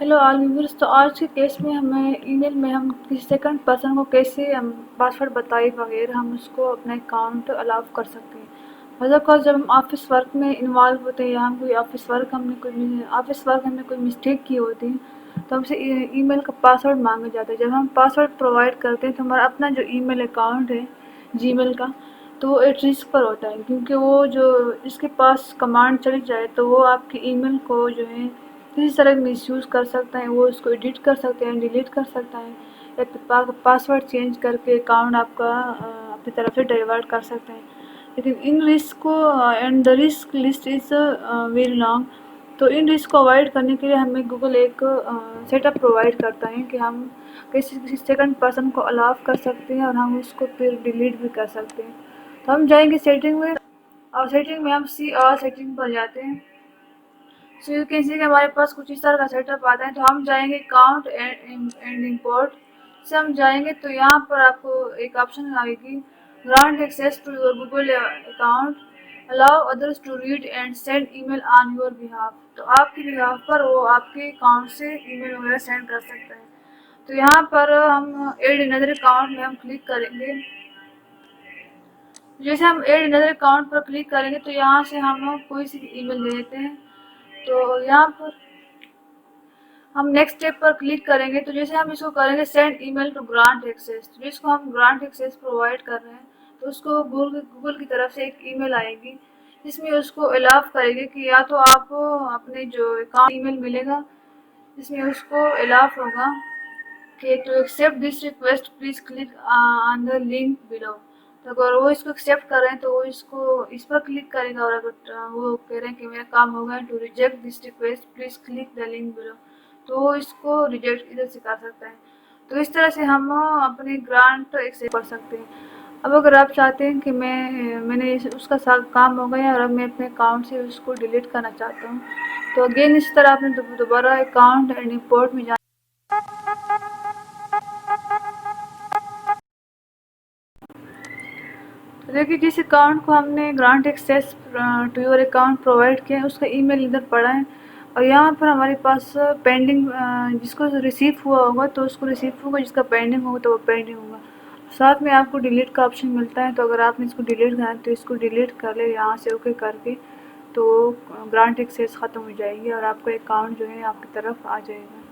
Hello all viewers. तो आज के केस में हमें ईमेल में हम किसी सेकंड पर्सन को कैसे हम पासवर्ड बताए बगैर हम उसको अपना अकाउंट अलाउ कर सकते हैं। मतलब कल जब हम ऑफिस वर्क में इन्वॉल्व होते हैं या हम कोई ऑफिस वर्क हमने कोई मिस्टेक की होती है तो हमसे ईमेल का पासवर्ड मांगा जाता है। जब हम पासवर्ड प्रोवाइड करते हैं तो हमारा अपना जो ईमेल अकाउंट है जीमेल का, तो वो एट रिस्क पर होता है, क्योंकि वो जो इसके पास कमांड चली जाए तो वो आपके ईमेल को जो है किसी तरह मिसयूज़ कर सकते हैं। वो उसको एडिट कर सकते हैं, डिलीट कर सकता है, या फिर पासवर्ड चेंज करके अकाउंट आपका अपनी तरफ से डाइवर्ट कर सकते हैं। लेकिन इन रिस्क को and the risk list is very long. तो इन रिस्क को अवॉइड करने के लिए हमें गूगल एक सेटअप प्रोवाइड करता है कि हम किसी सेकंड पर्सन को अलाउ कर सकते हैं और हम उसको फिर डिलीट भी कर सकते हैं। तो हम जाएंगे सेटिंग में, और सेटिंग में हम सी और सेटिंग पर जाते हैं। सो यू कैन सी कि हमारे पास कुछ इस तरह का सेटअप आता है। तो हम जाएंगे अकाउंट एंड इम्पोर्ट से हम जाएंगे तो यहाँ पर आपको एक ऑप्शन आएगी, grant access to your Google account, allow others to read and send email on your behalf. तो आपके बिहाफ पर वो आपके अकाउंट से ईमेल वगैरह सेंड कर सकता है। तो यहाँ पर हम एड अनदर अकाउंट में हम क्लिक करेंगे। जैसे हम एड अनदर अकाउंट पर क्लिक करेंगे तो यहाँ से हम कोई सी ईमेल दे देते हैं। तो यहाँ पर हम नेक्स्ट स्टेप पर क्लिक करेंगे। तो जैसे हम इसको करेंगे send email to grant access, तो जिसको हम ग्रांट एक्सेस प्रोवाइड कर रहे हैं तो उसको गूगल की तरफ से एक ईमेल आएगी जिसमें उसको अलाउ करेंगे कि या तो आप अपने जो अकाउंट ईमेल मिलेगा जिसमें उसको अलाउ होगा कि to accept this request please click on the link below. तो अगर वो इसको एक्सेप्ट कर रहे हैं तो वो इसको इस पर क्लिक करेगा, और अगर वो कह रहे हैं कि मेरा काम हो गया to reject this request please click the link below, तो वो इसको रिजेक्ट इधर से कर सकता है। तो इस तरह से हम अपने ग्रांट एक्सेप्ट कर सकते हैं। अब अगर आप चाहते हैं कि मैंने उसका काम हो गया और अब मैं अपने अकाउंट से उसको डिलीट करना चाहता हूँ, तो अगेन इस तरह आपने दोबारा अकाउंट एंड इंपोर्ट में तो देखिए जिस अकाउंट को हमने grant access to your account provide किया है उसका ईमेल इधर पड़ा है, और यहाँ पर हमारे पास पेंडिंग जिसको रिसीव हुआ होगा तो उसको रिसीव होगा, जिसका पेंडिंग होगा तो वो पेंडिंग होगा। साथ में आपको डिलीट का ऑप्शन मिलता है, तो अगर आपने इसको डिलीट करना है तो इसको डिलीट कर ले यहाँ से ओके करके, तो ग्रांट एक्सेस ख़त्म हो जाएगी और आपका अकाउंट जो है आपकी तरफ आ जाएगा।